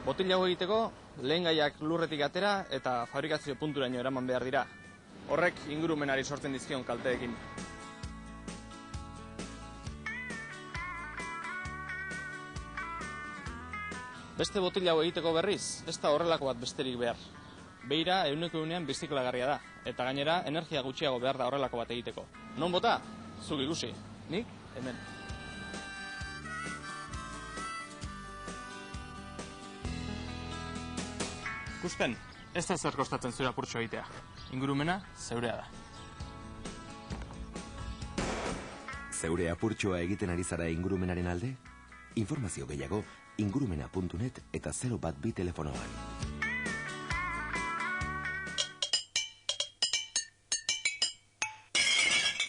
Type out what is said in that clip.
Botila hau egiteko, lehen gaiak lurretik atera eta fabrikazio punturaino eraman behar dira. Horrek ingurumenari sortzen dizkion kalteekin. Beste botila hau egiteko berriz, ez da horrelako bat besterik behar. Beira ehuneko ehunean birziklagarria da, eta gainera energia gutxiago behar da horrelako bat egiteko. Non bota? Zuk ikusi, nik hemen. Ikusten, ez da zer kostatzen zure apurtxo egitea. Ingurumena zeurea da. Zeure apurtxoa egiten ari zara ingurumenaren alde? Informazio gehiago ingurumena.net eta 012 telefonoan.